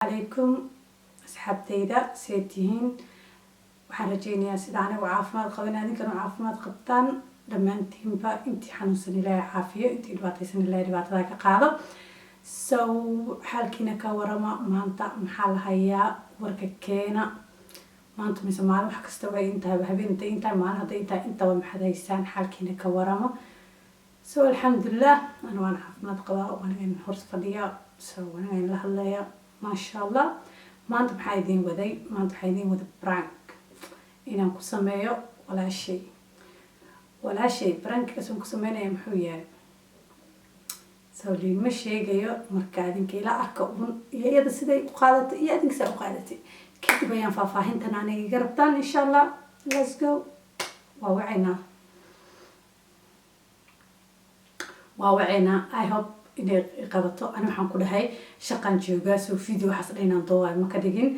عليكم أصحابتيدا سيتين waxaan rajeynayaa sida anigu caafimaad qabin adinkana caafimaad qabtaan dhammaantiinba intii xanuunsan ilaahay caafiyo intii dhibaataysan ilaahay dhibaatada ka qaado so xaalkiina ka warama maanta maxaa la hayaa warka keena maanta mise maalin wax kasta way intaaba habeeninta intaa maalin hadda intaa intaba maxaad haysaan xaalkiina ka warama so alxamdulilah ana waan caafimaad qabaa waan hor fadhiyaa so waan la hadlayaa maasha allah maanta maxaa idin waday maanta waxaa idin wada prank inaan ku sameeyo walaashay prankigaas aan ku sameynaya muxuu yahay sawliin ma sheegayo marka adinka ila arka un iyo iyada siday u qaadatay iyo adinka siday u qaadatay kadib ayaan faahfaahintan aniga iga rabtaan insha allah let's go waa wacaynaa I hope inay qabato ana waxaan ku dhahay shaqan joogaa soo video waxaas dhaynaan doowaay ma ka dhigin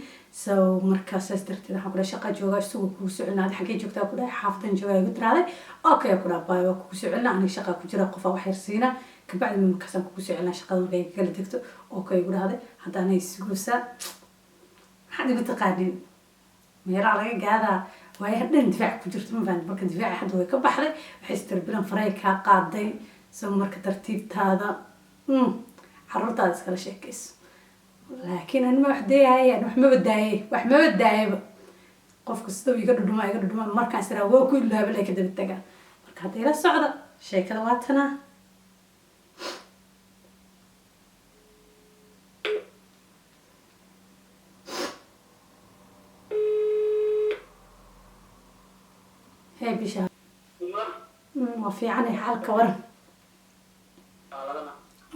so markaas darteed waxaan ku dhahay shaqa joogaa isugu kugu soconaad xagee joogtaa ku dhahay xaaftan joogaa igu tiraaday okay ku dhahay baa kugu socona aniga shaqa ku jira qof wax yar siina kabacdi markaasaan kugu soconaa shaqada markay kala tagto okay igu dhahday haddana isguusa maxaad igu taqaanin meelaha laga gaadaa waayo dhan difaac ku jirto ma fahanti marka difaaca hadda way ka baxday waxay istirbilan faray kaa qaaday so marka tartiibtaada carruurtaada iskala sheekayso laakiin anima wax deeyahayaan wax ma badaayaba qof kasta iga dhudhuma markaan israa waa ku ilaaba lay ka daba tagaa marka hadda ila socda sheekada waa tanaa hey bisha waa fiicanay xaalka waran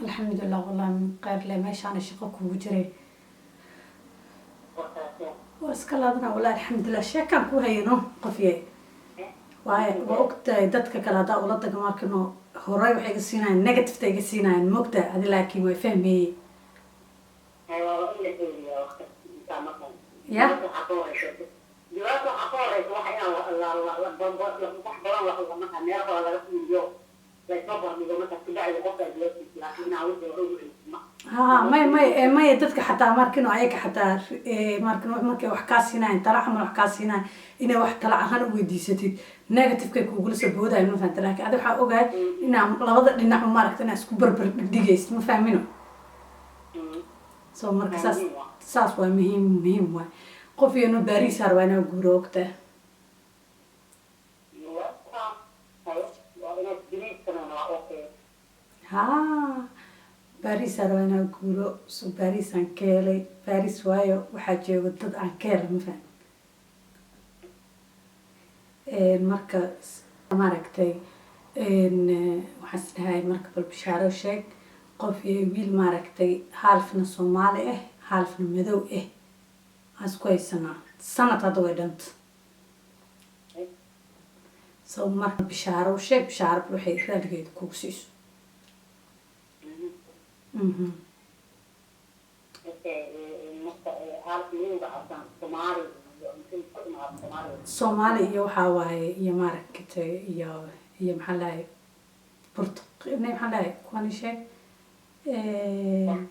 الحمد لله والله من غير لا ماشي انا شقه كوجو جري واسكلادنا والله الحمد لله شكان كو هينو قفيه واي وقت dadka kala hada ula dagama kano horay waxay ka siinayeen negative tay ka siinayeen mogta adi laakiin way fahmiyay ya ما dadka xataa markino ayaga xataa markay wax ka siinayeen tala ama wax ka siinayeen inay wax tala ahaan u weydiisatid negative ka kugu soo boodayo ma fahantaa laakiin adiga waxa ogaay inaa labada dhinac ma aragtay isku barbar dhigaysid ma fahmino soo marka saas waa muhiim waa qof iyo bariis harwana guuro ogta باريس أنا أقوله سو باريس عن كيلي باريس وايو وحاجة ودد عن كيل مثلا المركز ماركتي إن وحس هاي مركب البشارة وشيك قف ويل ماركتي حالفنا صومالي حالفنا مدو عايز كويس سنة تدوي دنت سو مركب بشارة وشيك بشارة بروحي رادقيد كوكسيس Soomaali iyo waxa waaye iyo maaragtay iyo maxaa lahayd Portugal maxaa lahayd kuwan sheeg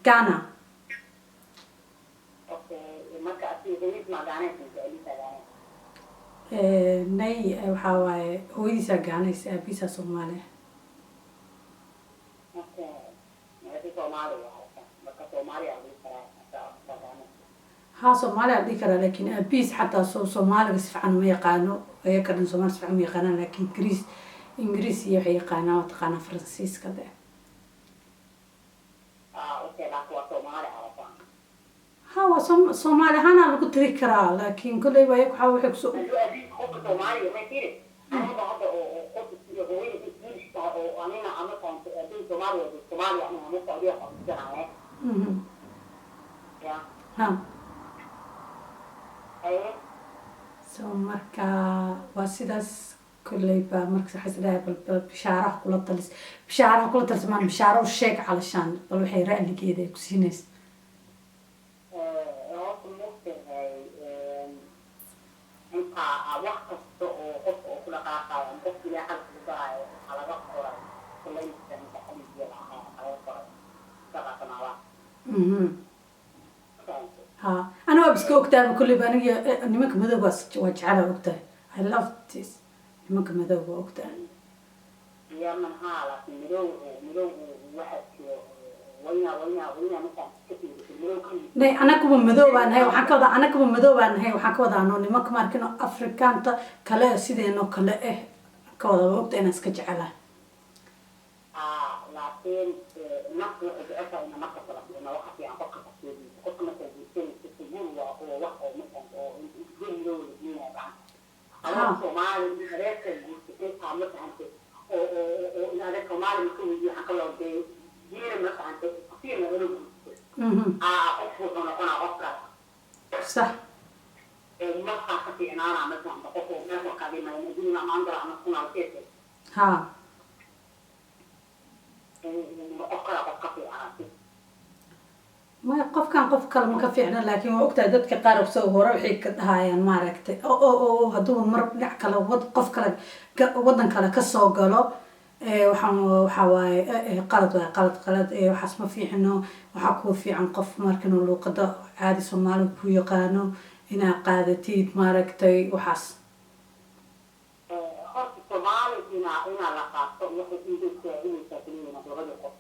Ghana nay waxa waaye hooyadiisa Ghanaysa aabihiisa Soomaali ها صومالي عندي كلا لكن أبيس حتى صومالي بس فعن ما يقانو هي كان صومالي فعن ما يقانا لكن إنجليز هي يقانا وتقانا فرنسيس كذا ها صومالي هنا لقيت ذكرى لكن كل يوم يحاول يحكسو ها سو marka waa sidaas kulay ba marka xasdaa bishaaraha kula talis man bishaaro sheeg calashan bal waxay raaligeeda ku siinays inta wax kasto oo qof oo kula qaaqayo qof ilaa xal ku baayo xalaga qoray kulay inta xaliyo la aha xalaga qoray sababta ma waa iska ogtahay kulli baa aniga nimanka madowga waa jecela ogtahay I love this nimanka madowga waa ogtahay يا من هذا ملو واحد وين مثلا كثير ملو كل nay anakuba madow baan nahay waxaan ka wadaa anakuba madow baan nahay waxaan ka wadaa nimanka markino afrikaanta kale sideeno kale ka wada waa ogtahay inaan iska jecelahay لكن نقص الأسى إن ما تصل إنه واحد في عقد كثير قلت مثلا يصير وواحد مثلا يجي له الاثنين بعد أنا كمان هذاك اللي مثلا إن هذا كمان ممكن يجي حكى له بيجي مثلا كثير من له أخذ أنا أفكر صح ما خاصة أنا مثلا بقول مثلا كلمة يجي ما عندنا أنا أكون كيف ها ما qofkan qof kale ma ka fiicna laakiin waa ogtahay dadka qaar soo hore waxay ka dhahayaan maaragtay oo hadduu mar dhinac kale qof kale wadan kale ka soo galo waxa waaye qalad waxaas ma fiicno waxa ku fiican qof markan luuqada caadi Soomaali ku yaqaano inaa qaadatid maaragtay waxaas Soomaali ina la qaato waxay inta inay taagnaayeen labada qof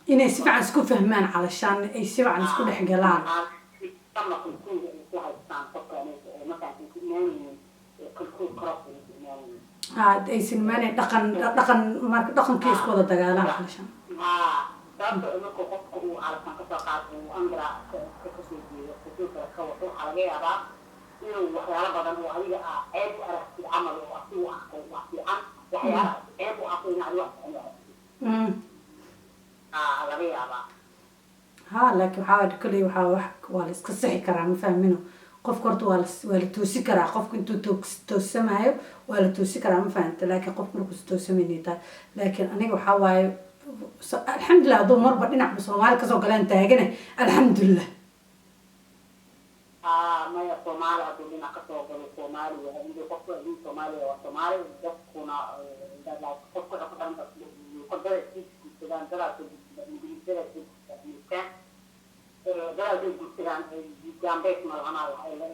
inay si fiican isku fahmaan calashaan ay si fiican isku dhex galaan aysan maanay dhaqan marka dhaqankii isku wada dagaalaan calashaan sababta marka qofku uu calashaan kasoo qaato uu andra kasoo jeedo xuduudka ka wato waxaa laga yaabaa inuu waxyaalo badan oo adiga ceeb u aragtid camal oo asi u arko wax fiican waxyaala ceeb u arko inaad wax laga yaabaa ها لكن waxaa kale waa la iska sixi karaa ma fahmino qofka horta waa la toosi karaa qofka intuu toosamayo waa la toosi karaa ma fahamta laakiin qofka markuu toosamayna laakiin aniga waxaa waaye alxamdulillah hadduu marba dhinaca Soomaali kasoo galeen taagana alxamdulillah maya Soomaali hadduu dhinac kasoo galo Soomaali waa inuu qofka in Soomaali waa Soomaali dadkuna qofka dhaqan qodada sidaan daraasad ingiriisada kan daraasad sidaan jambeek malana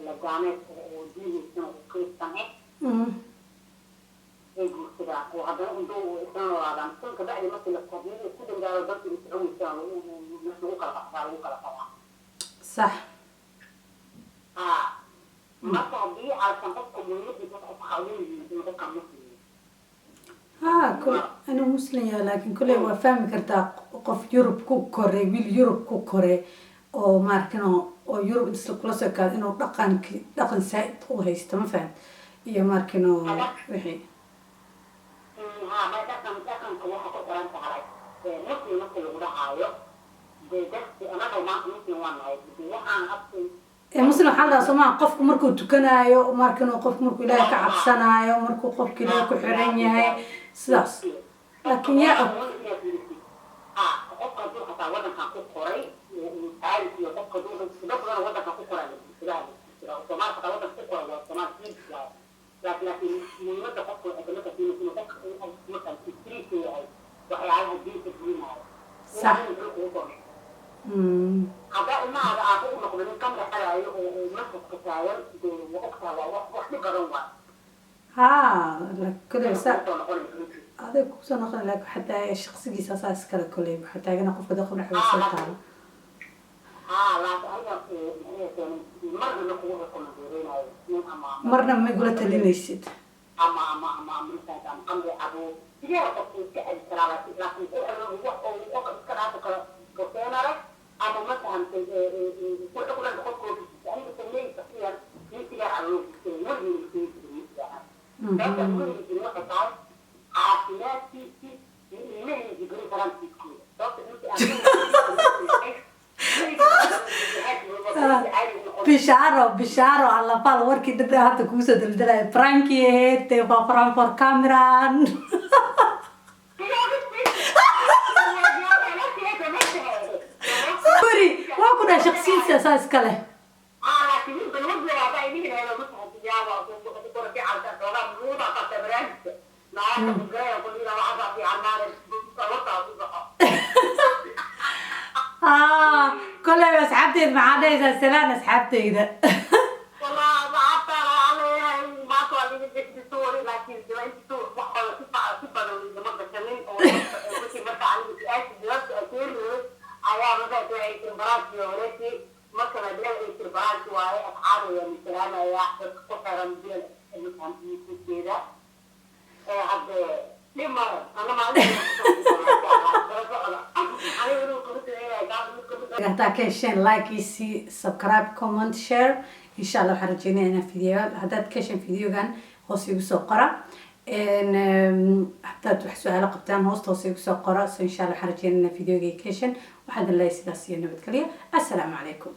la gaaneed oo diinta kristan sidaan oo haddana intuu isaan waadan kunka bacdi markii la qodniyo ku dangaaro dadku isoo isaan lagu kala qabaa صح marka haddii aasan qofka muhiimadiisa qof xawliin inuu qofka muslim أنا مسلم يا لكن كله وفهم كرتا قف يوروب كوكوري ويل يوروب كوكوري أو ماركنو أو يوروب إنسل كل سكان إنه دقن سائد أو هيست ما فهم يا ماركنو وحي ما دقن كل واحد قران تعالى مسلم ولا عايو بس أنا لو ما مسلم وانا وأنا أصلا مسلم حالة سماع قف مركو تكنايو ماركنو قف مركو إلهي كعبسنايو مركو قف كده كحريني هاي سلاس لكن يا qofka duu xataa wadankan ku qoray aad iyo qofka duu dadka wadankan ku qoray Soomaali xataa wadankan ku qoray waa Soomaali laakiin muhiimada qofka waxay ka tahay inuu qofka markaan fikriyay yahay waxyaalaha diinta diinaayo صح هذا ما هذا أقول لكم من كم رحلة أو مسك كتاير وقتها وقت قرنوا ها كده هذا كوسا نقول لك حتى شخصي أساس كذا كله حتى أنا قف كذا خلنا حوالي سلطان لا هي مرة نقول لكم مرة ما يقول تلي نسيت أما مثلا أمر أبو يا قصدي كأسرار لكن هو كذا كذا أما مثلا كل أقول لك خذ يعني بتسميه تقريبا في على وجه في هذا كل في الوقت تعال عافيات في ما يجري كلام في كل بشارة على فال وركي دبي هذا كوسة دلدلة فرانكي تبغى فرانفور كاميران بري ما كنا شخصية أساس كله لكن بالنسبة لأبائي أنا مثلا تجارة وكنت على الكلام موضة كتبرنت ما أعرف الجاي أقول لي أنا أعرف في عمان asxaabteed maxaa dhahaysaa salaan asxaabteyda والله ما عرفت انا عليها ما طلع لي بس صوري لكن انت وحده تبقى لما بتكلم او كنت بس عندي اساس دلوقتي اكيد ايام بقى تعيش المرات ولكن مثلا بلاقي المرات وهي اصحابي يعني كلام يا احد قصرا ديال المهم كده عبد لما انا ما عندي hadaa ka hesheen like isi subscribe comment share insha allah waxaan rajeynaya inaan video haddaad ka hesheen videogan hoos igu soo qora haddaad wax su-aalo qabtaan hoosta hoos igu soo qora so insha allah waxaan rajeynaya inaan videoga ka hesheen waxaad leeyahay sidaas iyo nabadgelyo assalaamu calaykum